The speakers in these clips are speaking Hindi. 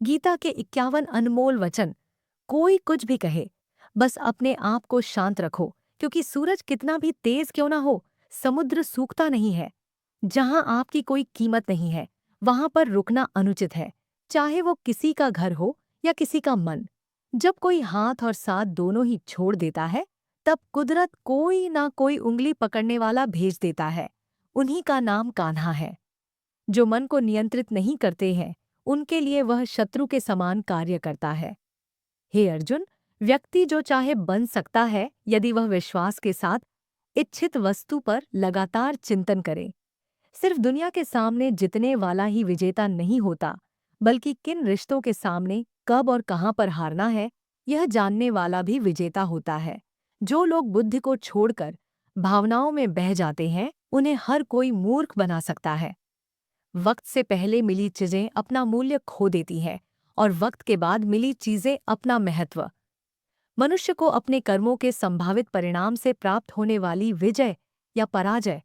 गीता के 51 अनमोल वचन। कोई कुछ भी कहे, बस अपने आप को शांत रखो, क्योंकि सूरज कितना भी तेज क्यों ना हो, समुद्र सूखता नहीं है। जहां आपकी कोई कीमत नहीं है, वहां पर रुकना अनुचित है, चाहे वो किसी का घर हो या किसी का मन। जब कोई हाथ और साथ दोनों ही छोड़ देता है, तब कुदरत कोई ना कोई उंगली पकड़ने वाला भेज देता है। उन्हीं का नाम कान्हा है। जो मन को नियंत्रित नहीं करते हैं, उनके लिए वह शत्रु के समान कार्य करता है। हे अर्जुन, व्यक्ति जो चाहे बन सकता है यदि वह विश्वास के साथ इच्छित वस्तु पर लगातार चिंतन करे। सिर्फ दुनिया के सामने जीतने वाला ही विजेता नहीं होता, बल्कि किन रिश्तों के सामने कब और कहां पर हारना है, यह जानने वाला भी विजेता होता है। जो लोग बुद्धि को छोड़कर भावनाओं में बह जाते हैं, उन्हें हर कोई मूर्ख बना सकता है। वक्त से पहले मिली चीजें अपना मूल्य खो देती हैं और वक्त के बाद मिली चीजें अपना महत्व। मनुष्य को अपने कर्मों के संभावित परिणाम से प्राप्त होने वाली विजय या पराजय,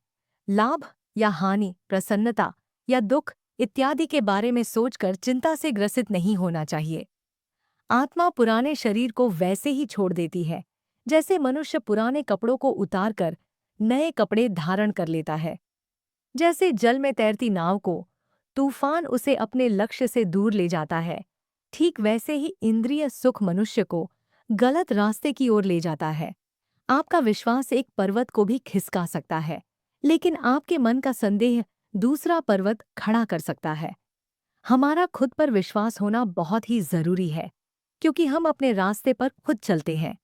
लाभ या हानि, प्रसन्नता या दुख इत्यादि के बारे में सोचकर चिंता से ग्रसित नहीं होना चाहिए। आत्मा पुराने शरीर को वैसे ही छोड़ देती है, जैसे मनुष्य पुराने कपड़ों को उतारकर नए कपड़े धारण कर लेता है। जैसे जल में तैरती नाव को तूफान उसे अपने लक्ष्य से दूर ले जाता है, ठीक वैसे ही इंद्रिय सुख मनुष्य को गलत रास्ते की ओर ले जाता है। आपका विश्वास एक पर्वत को भी खिसका सकता है, लेकिन आपके मन का संदेह दूसरा पर्वत खड़ा कर सकता है। हमारा खुद पर विश्वास होना बहुत ही जरूरी है, क्योंकि हम अपने रास्ते पर खुद चलते हैं।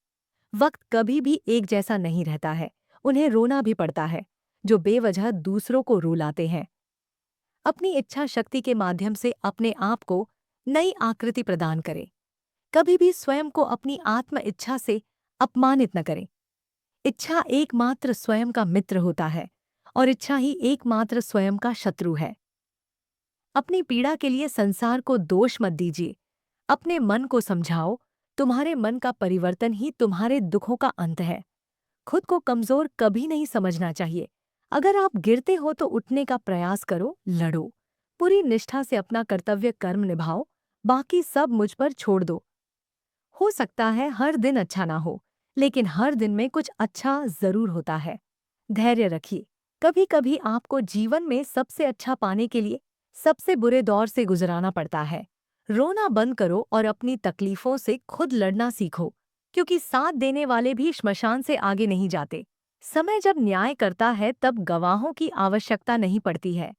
वक्त कभी भी एक जैसा नहीं रहता है, उन्हें रोना भी पड़ता है, जो बेवजह दूसरों को रुलाते हैं। अपनी इच्छा शक्ति के माध्यम से अपने आप को नई आकृति प्रदान करें। कभी भी स्वयं को अपनी आत्म इच्छा से अपमानित न करें। इच्छा एकमात्र स्वयं का मित्र होता है और इच्छा ही एकमात्र स्वयं का शत्रु है। अपनी पीड़ा के लिए संसार को दोष मत दीजिए। अपने मन को समझाओ, तुम्हारे मन का परिवर्तन ही तुम्हारे दुखों का अंत है। खुद को कमजोर कभी नहीं समझना चाहिए। अगर आप गिरते हो तो उठने का प्रयास करो, लड़ो। पूरी निष्ठा से अपना कर्तव्य कर्म निभाओ, बाकी सब मुझ पर छोड़ दो। हो सकता है हर दिन अच्छा ना हो, लेकिन हर दिन में कुछ अच्छा जरूर होता है। धैर्य रखिए। कभी कभी आपको जीवन में सबसे अच्छा पाने के लिए सबसे बुरे दौर से गुजराना पड़ता है। रोना बंद करो और अपनी तकलीफों से खुद लड़ना सीखो, क्योंकि साथ देने वाले भी श्मशान से आगे नहीं जाते। समय जब न्याय करता है तब गवाहों की आवश्यकता नहीं पड़ती है।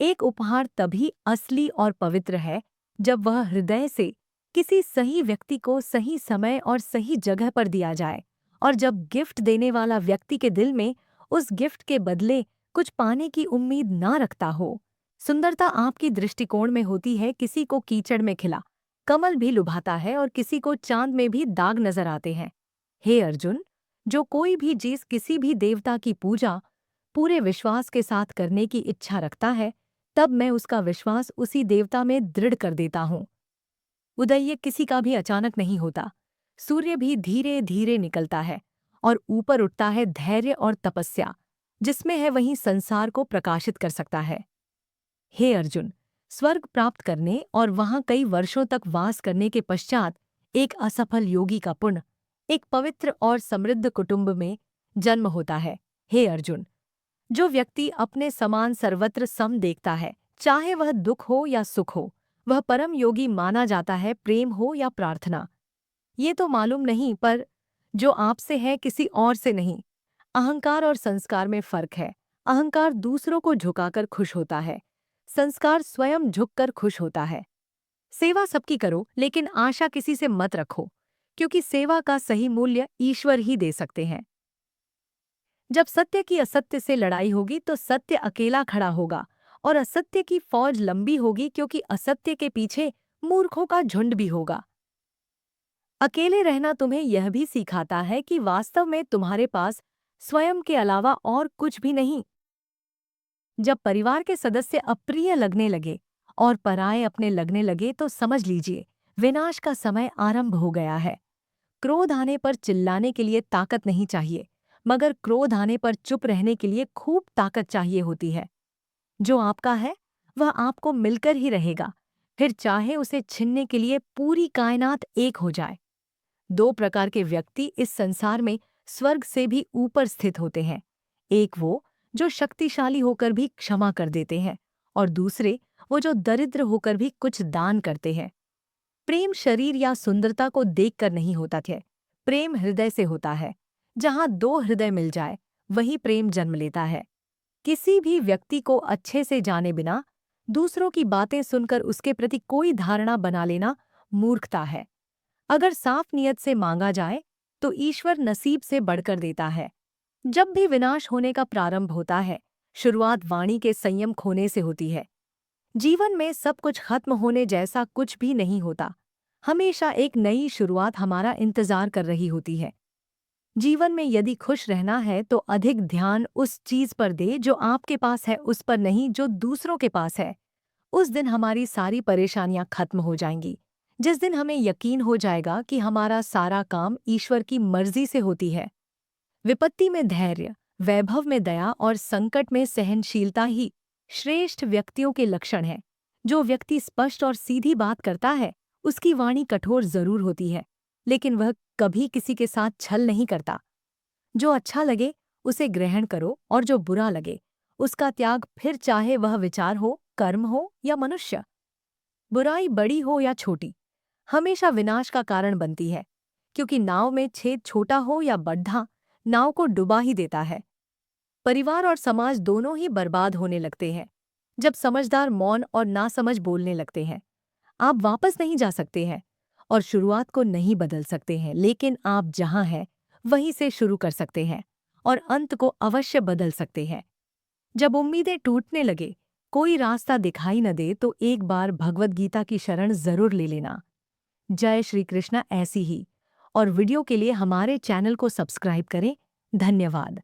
एक उपहार तभी असली और पवित्र है जब वह हृदय से किसी सही व्यक्ति को सही समय और सही जगह पर दिया जाए, और जब गिफ्ट देने वाला व्यक्ति के दिल में उस गिफ्ट के बदले कुछ पाने की उम्मीद ना रखता हो। सुंदरता आपकी दृष्टिकोण में होती है। किसी को कीचड़ में खिला कमल भी लुभाता है और किसी को चांद में भी दाग नजर आते हैं। हे अर्जुन, जो कोई भी चीज किसी भी देवता की पूजा पूरे विश्वास के साथ करने की इच्छा रखता है, तब मैं उसका विश्वास उसी देवता में दृढ़ कर देता हूँ। उदय किसी का भी अचानक नहीं होता। सूर्य भी धीरे धीरे निकलता है और ऊपर उठता है धैर्य और तपस्या, जिसमें है वही संसार को प्रकाशित कर सकता है। हे अर्जुन, स्वर्ग प्राप्त करने और वहां कई वर्षों तक वास करने के पश्चात एक असफल योगी का पुण्य एक पवित्र और समृद्ध कुटुंब में जन्म होता है। हे अर्जुन, जो व्यक्ति अपने समान सर्वत्र सम देखता है, चाहे वह दुख हो या सुख हो, वह परम योगी माना जाता है, प्रेम हो या प्रार्थना। ये तो मालूम नहीं, पर जो आपसे है किसी और से नहीं। अहंकार और संस्कार में फर्क है। अहंकार दूसरों को झुकाकर खुश होता है, संस्कार स्वयं झुककर खुश होता है। सेवा सबकी करो, लेकिन आशा किसी से मत रखो, क्योंकि सेवा का सही मूल्य ईश्वर ही दे सकते हैं। जब सत्य की असत्य से लड़ाई होगी तो सत्य अकेला खड़ा होगा, और असत्य की फौज लंबी होगी, क्योंकि असत्य के पीछे मूर्खों का झुंड भी होगा। अकेले रहना तुम्हें यह भी सिखाता है कि वास्तव में तुम्हारे पास स्वयं के अलावा और कुछ भी नहीं। जब परिवार के सदस्य अप्रिय लगने लगे और पराये अपने लगने लगे, तो समझ लीजिए विनाश का समय आरंभ हो गया है। क्रोध आने पर चिल्लाने के लिए ताकत नहीं चाहिए, मगर क्रोध आने पर चुप रहने के लिए खूब ताकत चाहिए होती है। जो आपका है वह आपको मिलकर ही रहेगा, फिर चाहे उसे छीनने के लिए पूरी कायनात एक हो जाए। दो प्रकार के व्यक्ति इस संसार में स्वर्ग से भी ऊपर स्थित होते हैं। एक वो जो शक्तिशाली होकर भी क्षमा कर देते हैं, और दूसरे वो जो दरिद्र होकर भी कुछ दान करते हैं। प्रेम शरीर या सुंदरता को देखकर नहीं होता है, प्रेम हृदय से होता है। जहां दो हृदय मिल जाए वही प्रेम जन्म लेता है। किसी भी व्यक्ति को अच्छे से जाने बिना दूसरों की बातें सुनकर उसके प्रति कोई धारणा बना लेना मूर्खता है। अगर साफ नियत से मांगा जाए तो ईश्वर नसीब से बढ़कर देता है। जब भी विनाश होने का प्रारंभ होता है, शुरुआत वाणी के संयम खोने से होती है। जीवन में सब कुछ खत्म होने जैसा कुछ भी नहीं होता। हमेशा एक नई शुरुआत हमारा इंतजार कर रही होती है। जीवन में यदि खुश रहना है तो अधिक ध्यान उस चीज पर दे जो आपके पास है, उस पर नहीं जो दूसरों के पास है। उस दिन हमारी सारी परेशानियां खत्म हो जाएंगी। जिस दिन हमें यकीन हो जाएगा कि हमारा सारा काम ईश्वर की मर्जी से होती है। विपत्ति में धैर्य, वैभव में दया और संकट में सहनशीलता ही श्रेष्ठ व्यक्तियों के लक्षण हैं। जो व्यक्ति स्पष्ट और सीधी बात करता है, उसकी वाणी कठोर जरूर होती है, लेकिन वह कभी किसी के साथ छल नहीं करता। जो अच्छा लगे उसे ग्रहण करो और जो बुरा लगे उसका त्याग, फिर चाहे वह विचार हो, कर्म हो या मनुष्य। बुराई बड़ी हो या छोटी हमेशा विनाश का कारण बनती है, क्योंकि नाव में छेद छोटा हो या बड्ढा नाव को डुबा ही देता है। परिवार और समाज दोनों ही बर्बाद होने लगते हैं जब समझदार मौन और नासमझ बोलने लगते हैं। आप वापस नहीं जा सकते हैं और शुरुआत को नहीं बदल सकते हैं, लेकिन आप जहां हैं वहीं से शुरू कर सकते हैं और अंत को अवश्य बदल सकते हैं। जब उम्मीदें टूटने लगे, कोई रास्ता दिखाई न दे, तो एक बार भगवद गीता की शरण जरूर ले लेना। जय श्री कृष्ण। ऐसी ही और वीडियो के लिए हमारे चैनल को सब्सक्राइब करें। धन्यवाद।